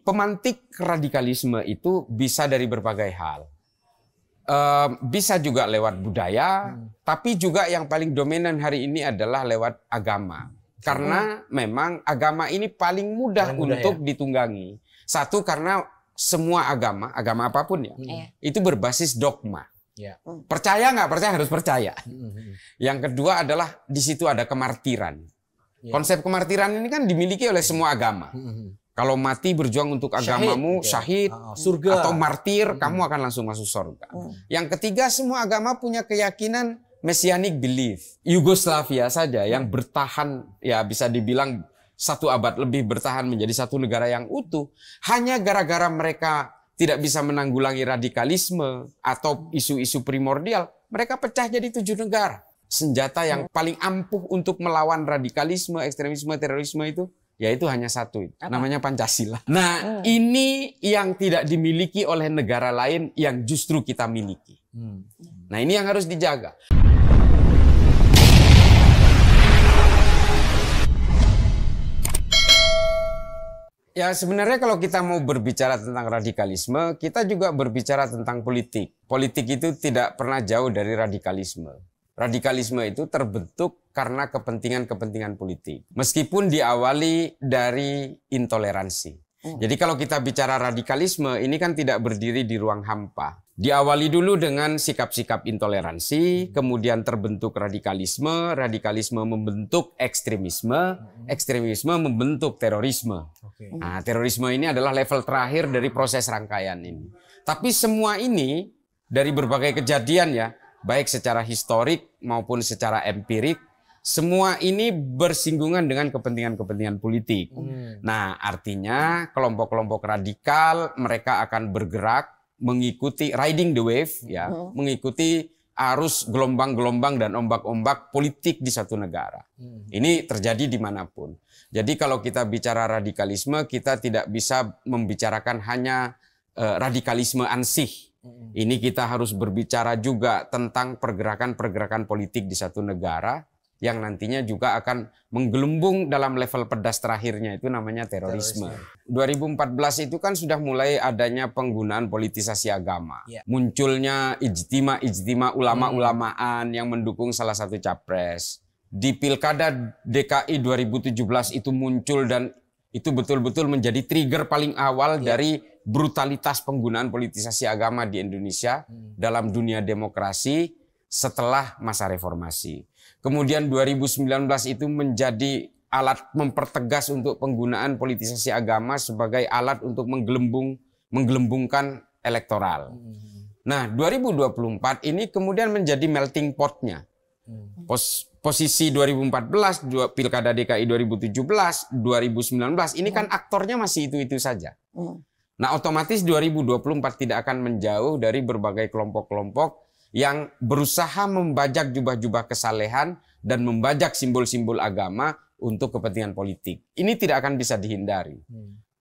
Pemantik radikalisme itu bisa dari berbagai hal. Bisa juga lewat budaya, tapi juga yang paling dominan hari ini adalah lewat agama. Karena memang agama ini paling mudah untuk ditunggangi. Satu, karena semua agama apapun ya, itu berbasis dogma. Percaya nggak percaya harus percaya. Yang kedua adalah di situ ada kemartiran. Konsep kemartiran ini kan dimiliki oleh semua agama. Kalau mati berjuang untuk agamamu, syahid, surga atau martir, kamu akan langsung masuk surga. Yang ketiga, semua agama punya keyakinan messianic belief. Yugoslavia saja yang bertahan, ya bisa dibilang 1 abad lebih bertahan menjadi satu negara yang utuh, hanya gara-gara mereka tidak bisa menanggulangi radikalisme atau isu-isu primordial, mereka pecah jadi 7 negara. Senjata yang paling ampuh untuk melawan radikalisme, ekstremisme, terorisme itu, yaitu hanya satu, namanya Pancasila. Nah, ini yang tidak dimiliki oleh negara lain yang justru kita miliki. Nah, ini yang harus dijaga. Ya, sebenarnya kalau kita mau berbicara tentang radikalisme, kita juga berbicara tentang politik. Politik itu tidak pernah jauh dari radikalisme. Radikalisme itu terbentuk karena kepentingan-kepentingan politik. Meskipun diawali dari intoleransi. Jadi kalau kita bicara radikalisme, ini kan tidak berdiri di ruang hampa. Diawali dulu dengan sikap-sikap intoleransi, kemudian terbentuk radikalisme, radikalisme membentuk ekstremisme, ekstremisme membentuk terorisme. Nah, terorisme ini adalah level terakhir dari proses rangkaian ini. Tapi semua ini dari berbagai kejadian ya, baik secara historik maupun secara empirik, semua ini bersinggungan dengan kepentingan-kepentingan politik. Nah, artinya kelompok-kelompok radikal mereka akan bergerak mengikuti riding the wave, ya, mengikuti arus gelombang-gelombang dan ombak-ombak politik di satu negara. Ini terjadi dimanapun. Jadi kalau kita bicara radikalisme, kita tidak bisa membicarakan hanya radikalisme ansih. Ini kita harus berbicara juga tentang pergerakan-pergerakan politik di satu negara yang nantinya juga akan menggelembung dalam level pedas terakhirnya, itu namanya terorisme. 2014 itu kan sudah mulai adanya penggunaan politisasi agama. Munculnya ijtima ulama-ulamaan yang mendukung salah satu capres. Di Pilkada DKI 2017 itu muncul dan itu betul-betul menjadi trigger paling awal dari brutalitas penggunaan politisasi agama di Indonesia dalam dunia demokrasi setelah masa reformasi. Kemudian 2019 itu menjadi alat mempertegas untuk penggunaan politisasi agama sebagai alat untuk menggelembungkan elektoral. Nah, 2024 ini kemudian menjadi melting pot-nya. Posisi 2014, Pilkada DKI 2017, 2019, ini kan aktornya masih itu-itu saja. Nah, otomatis 2024 tidak akan menjauh dari berbagai kelompok-kelompok yang berusaha membajak jubah-jubah kesalehan dan membajak simbol-simbol agama untuk kepentingan politik. Ini tidak akan bisa dihindari.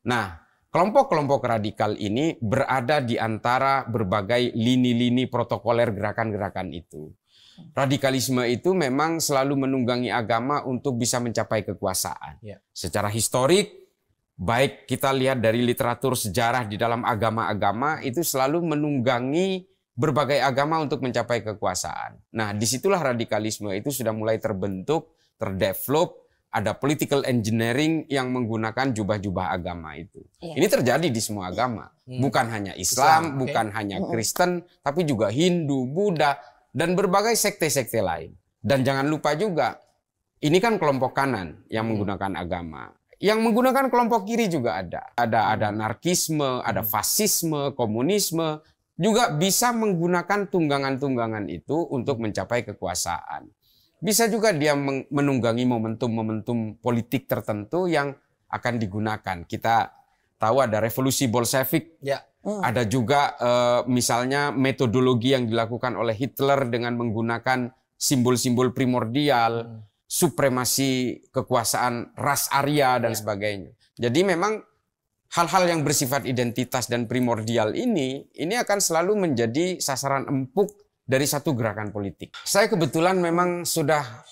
Nah, kelompok-kelompok radikal ini berada di antara berbagai lini-lini protokoler gerakan-gerakan itu. Radikalisme itu memang selalu menunggangi agama untuk bisa mencapai kekuasaan. Secara historik, baik kita lihat dari literatur sejarah di dalam agama-agama itu selalu menunggangi berbagai agama untuk mencapai kekuasaan. Nah, disitulah radikalisme itu sudah mulai terbentuk, terdevelop, ada political engineering yang menggunakan jubah-jubah agama itu. Ini terjadi di semua agama. Bukan hanya Islam, bukan hanya Kristen, tapi juga Hindu, Buddha, dan berbagai sekte-sekte lain. Dan jangan lupa juga, ini kan kelompok kanan yang menggunakan agama. Yang menggunakan kelompok kiri juga ada. Ada anarkisme, ada fasisme, komunisme, juga bisa menggunakan tunggangan-tunggangan itu untuk mencapai kekuasaan. Bisa juga dia menunggangi momentum-momentum politik tertentu yang akan digunakan. Kita tahu ada revolusi Bolshevik, ada juga misalnya metodologi yang dilakukan oleh Hitler dengan menggunakan simbol-simbol primordial, supremasi kekuasaan ras Arya dan sebagainya. Jadi memang hal-hal yang bersifat identitas dan primordial ini akan selalu menjadi sasaran empuk dari satu gerakan politik. Saya kebetulan memang sudah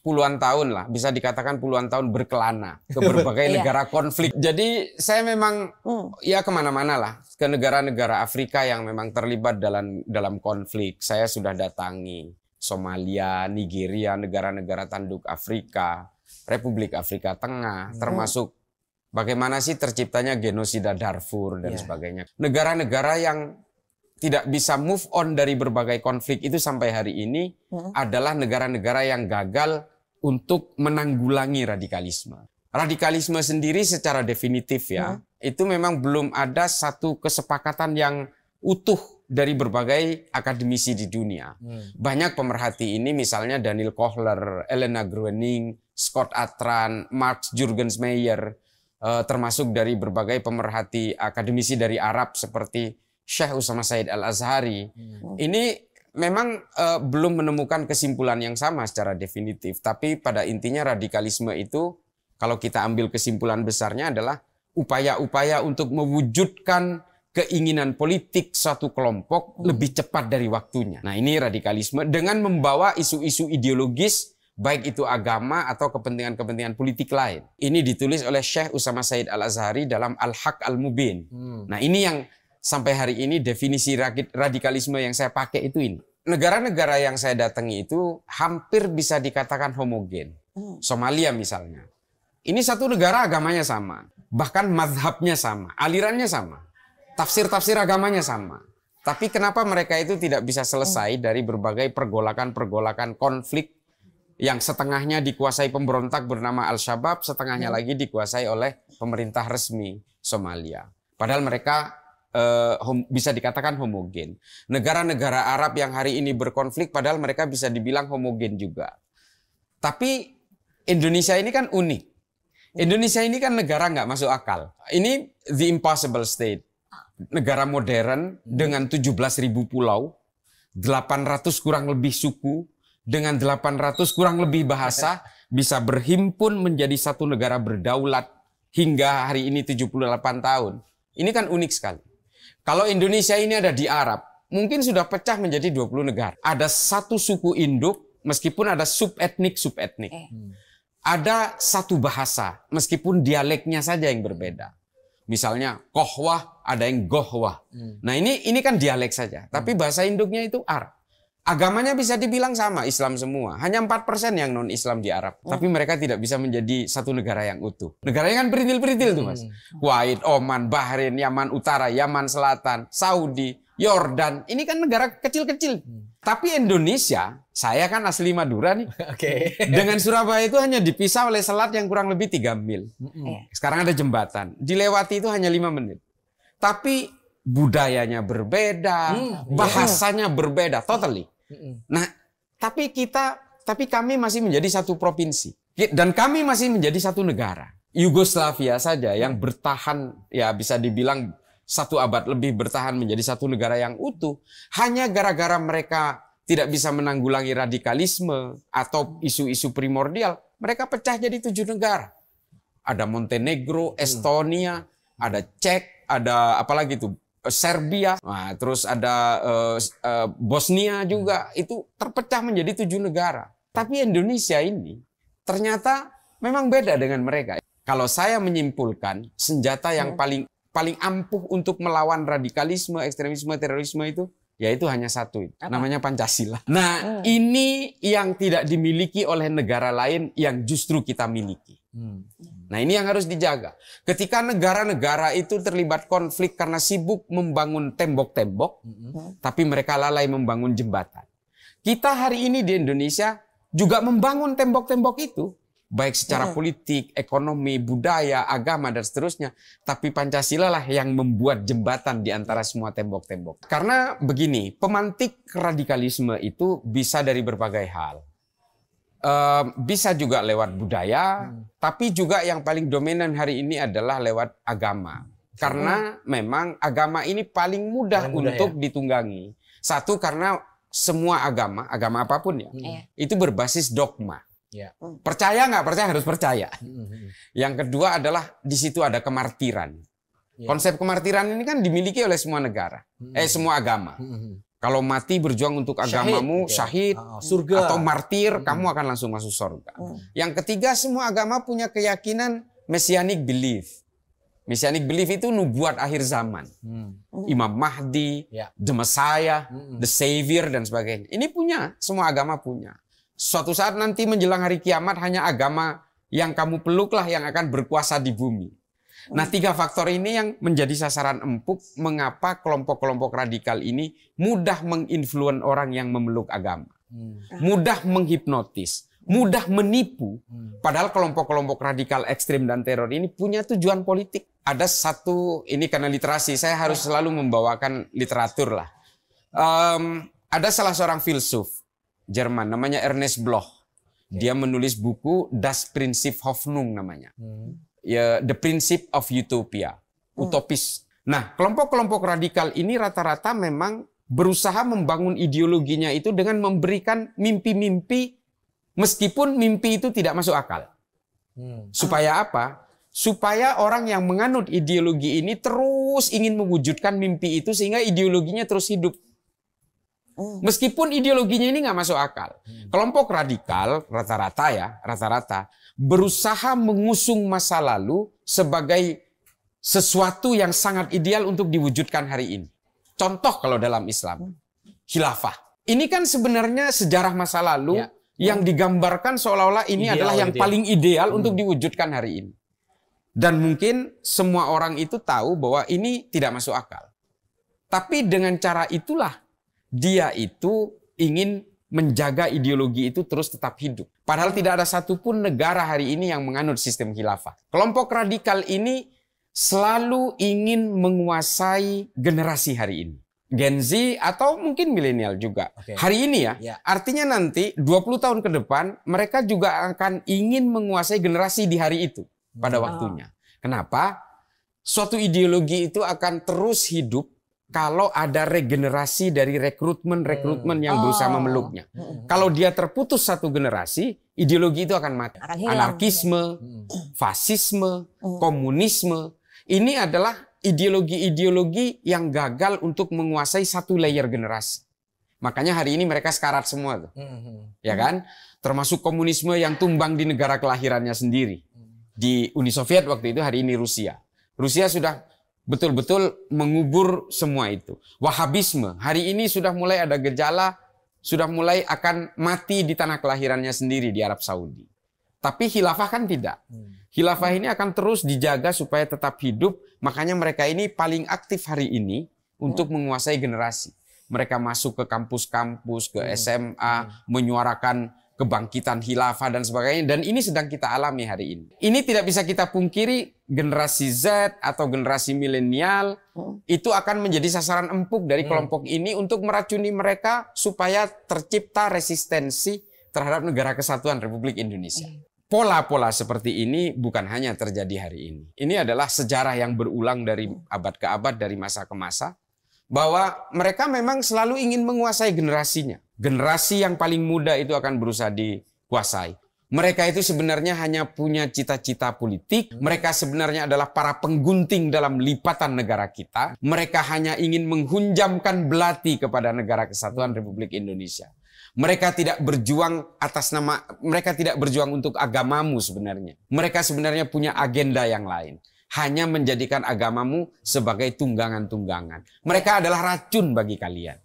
puluhan tahun lah, bisa dikatakan puluhan tahun berkelana ke berbagai negara konflik. Jadi saya memang ya kemana-mana lah, ke negara-negara Afrika yang memang terlibat dalam konflik. Saya sudah datangi Somalia, Nigeria, negara-negara tanduk Afrika, Republik Afrika Tengah, termasuk bagaimana sih terciptanya genosida Darfur dan sebagainya. Negara-negara yang tidak bisa move on dari berbagai konflik itu sampai hari ini adalah negara-negara yang gagal untuk menanggulangi radikalisme. Radikalisme sendiri secara definitif ya, itu memang belum ada satu kesepakatan yang utuh dari berbagai akademisi di dunia. Banyak pemerhati ini misalnya Daniel Kohler, Elena Gruening, Scott Atran, Mark Juergensmeyer, termasuk dari berbagai pemerhati akademisi dari Arab seperti Syekh Usama Said Al-Azhari. Ini memang belum menemukan kesimpulan yang sama secara definitif. Tapi pada intinya radikalisme itu, kalau kita ambil kesimpulan besarnya adalah upaya-upaya untuk mewujudkan keinginan politik suatu kelompok lebih cepat dari waktunya. Nah ini radikalisme dengan membawa isu-isu ideologis, baik itu agama atau kepentingan-kepentingan politik lain. Ini ditulis oleh Syekh Usama Said Al-Azhari dalam Al-Haq Al-Mubin. Nah ini yang sampai hari ini definisi radikalisme yang saya pakai itu ini. Negara-negara yang saya datangi itu hampir bisa dikatakan homogen. Somalia misalnya. Ini satu negara agamanya sama. Bahkan mazhabnya sama. Alirannya sama. Tafsir-tafsir agamanya sama. Tapi kenapa mereka itu tidak bisa selesai dari berbagai pergolakan-pergolakan konflik yang setengahnya dikuasai pemberontak bernama Al-Shabaab, setengahnya lagi dikuasai oleh pemerintah resmi Somalia. Padahal mereka bisa dikatakan homogen. Negara-negara Arab yang hari ini berkonflik padahal mereka bisa dibilang homogen juga. Tapi Indonesia ini kan unik. Indonesia ini kan negara nggak masuk akal. Ini the impossible state. Negara modern dengan 17.000 pulau, 800 kurang lebih suku, dengan 800 kurang lebih bahasa, bisa berhimpun menjadi satu negara berdaulat hingga hari ini 78 tahun. Ini kan unik sekali. Kalau Indonesia ini ada di Arab, mungkin sudah pecah menjadi 20 negara. Ada satu suku induk, meskipun ada subetnik-subetnik. Ada satu bahasa, meskipun dialeknya saja yang berbeda. Misalnya kohwah, ada yang gohwah. Nah ini kan dialek saja, tapi bahasa induknya itu Arab. Agamanya bisa dibilang sama, Islam semua. Hanya 4% yang non-Islam di Arab. Tapi mereka tidak bisa menjadi satu negara yang utuh. Negaranya kan perintil-perintil tuh Mas. Kuwait, Oman, Bahrain, Yaman Utara, Yaman Selatan, Saudi, Yordan. Ini kan negara kecil-kecil. Tapi Indonesia, saya kan asli Madura nih. Dengan Surabaya itu hanya dipisah oleh selat yang kurang lebih 3 mil. Sekarang ada jembatan. Dilewati itu hanya 5 menit. Tapi budayanya berbeda, bahasanya berbeda, totally. Nah, tapi kami masih menjadi satu provinsi dan kami masih menjadi satu negara. Yugoslavia saja yang bertahan, ya bisa dibilang 1 abad lebih bertahan menjadi satu negara yang utuh, hanya gara-gara mereka tidak bisa menanggulangi radikalisme atau isu-isu primordial, mereka pecah jadi 7 negara. Ada Montenegro, Estonia, ada Czech, ada apalagi itu Serbia, nah, terus ada Bosnia juga, itu terpecah menjadi 7 negara. Tapi Indonesia ini ternyata memang beda dengan mereka. Kalau saya menyimpulkan senjata yang paling ampuh untuk melawan radikalisme, ekstremisme, terorisme itu, yaitu hanya satu, namanya Pancasila. Nah ini yang tidak dimiliki oleh negara lain yang justru kita miliki. Nah ini yang harus dijaga. Ketika negara-negara itu terlibat konflik karena sibuk membangun tembok-tembok, tapi mereka lalai membangun jembatan. Kita hari ini di Indonesia juga membangun tembok-tembok itu, baik secara politik, ekonomi, budaya, agama, dan seterusnya. Tapi Pancasila lah yang membuat jembatan di antara semua tembok-tembok. Karena begini, pemantik radikalisme itu bisa dari berbagai hal. Bisa juga lewat budaya, tapi juga yang paling dominan hari ini adalah lewat agama. Karena memang agama ini paling mudah untuk ditunggangi. Satu, karena semua agama apapun ya, itu berbasis dogma. Percaya nggak percaya harus percaya. Yang kedua adalah di situ ada kemartiran. Konsep kemartiran ini kan dimiliki oleh semua negara, semua agama. Kalau mati berjuang untuk agamamu, syahid, surga atau martir, kamu akan langsung masuk surga. Yang ketiga, semua agama punya keyakinan messianic belief. Messianic belief itu nubuat akhir zaman. Imam Mahdi, the Messiah, the Savior, dan sebagainya. Ini punya, semua agama punya. Suatu saat nanti menjelang hari kiamat, hanya agama yang kamu peluklah yang akan berkuasa di bumi. Nah, 3 faktor ini yang menjadi sasaran empuk mengapa kelompok-kelompok radikal ini mudah menginfluen orang yang memeluk agama. Mudah menghipnotis, mudah menipu. Padahal kelompok-kelompok radikal ekstrim dan teror ini punya tujuan politik. Ada satu, ini karena literasi, saya harus selalu membawakan literatur lah. Ada salah seorang filsuf Jerman, namanya Ernest Bloch. Dia menulis buku Das Prinzip Hoffnung namanya. Ya, The Principle of Utopia, utopis. Nah, kelompok-kelompok radikal ini rata-rata memang berusaha membangun ideologinya itu dengan memberikan mimpi-mimpi, meskipun mimpi itu tidak masuk akal. Supaya apa? Supaya orang yang menganut ideologi ini terus ingin mewujudkan mimpi itu sehingga ideologinya terus hidup. Meskipun ideologinya ini nggak masuk akal. Kelompok radikal rata-rata berusaha mengusung masa lalu sebagai sesuatu yang sangat ideal untuk diwujudkan hari ini. Contoh kalau dalam Islam, khilafah. Ini kan sebenarnya sejarah masa lalu yang digambarkan seolah-olah ini adalah yang paling ideal untuk diwujudkan hari ini. Dan mungkin semua orang itu tahu bahwa ini tidak masuk akal. Tapi dengan cara itulah dia itu ingin menjaga ideologi itu terus tetap hidup. Padahal tidak ada satupun negara hari ini yang menganut sistem khilafah. Kelompok radikal ini selalu ingin menguasai generasi hari ini. Gen Z atau mungkin milenial juga. Hari ini artinya nanti 20 tahun ke depan mereka juga akan ingin menguasai generasi di hari itu pada waktunya. Kenapa? Suatu ideologi itu akan terus hidup kalau ada regenerasi dari rekrutmen yang berusaha memeluknya. Kalau dia terputus satu generasi, ideologi itu akan mati. Anarkisme, fasisme, komunisme. Ini adalah ideologi-ideologi yang gagal untuk menguasai satu layer generasi. Makanya hari ini mereka sekarat semua tuh. Ya kan? Termasuk komunisme yang tumbang di negara kelahirannya sendiri. Di Uni Soviet waktu itu, hari ini Rusia. Rusia sudah betul-betul mengubur semua itu. Wahabisme, hari ini sudah mulai ada gejala, sudah mulai akan mati di tanah kelahirannya sendiri di Arab Saudi. Tapi khilafah kan tidak. Khilafah ini akan terus dijaga supaya tetap hidup, makanya mereka ini paling aktif hari ini untuk menguasai generasi. Mereka masuk ke kampus-kampus, ke SMA, menyuarakan kebangkitan khilafah dan sebagainya. Dan ini sedang kita alami hari ini. Ini tidak bisa kita pungkiri, generasi Z atau generasi milenial itu akan menjadi sasaran empuk dari kelompok ini untuk meracuni mereka supaya tercipta resistensi terhadap negara kesatuan Republik Indonesia. Pola-pola seperti ini bukan hanya terjadi hari ini. Ini adalah sejarah yang berulang dari abad ke abad, dari masa ke masa. Bahwa mereka memang selalu ingin menguasai generasinya. Generasi yang paling muda itu akan berusaha dikuasai. Mereka itu sebenarnya hanya punya cita-cita politik. Mereka sebenarnya adalah para penggunting dalam lipatan negara kita. Mereka hanya ingin menghunjamkan belati kepada negara kesatuan Republik Indonesia. Mereka tidak berjuang atas nama, mereka tidak berjuang untuk agamamu sebenarnya. Mereka sebenarnya punya agenda yang lain. Hanya menjadikan agamamu sebagai tunggangan-tunggangan. Mereka adalah racun bagi kalian.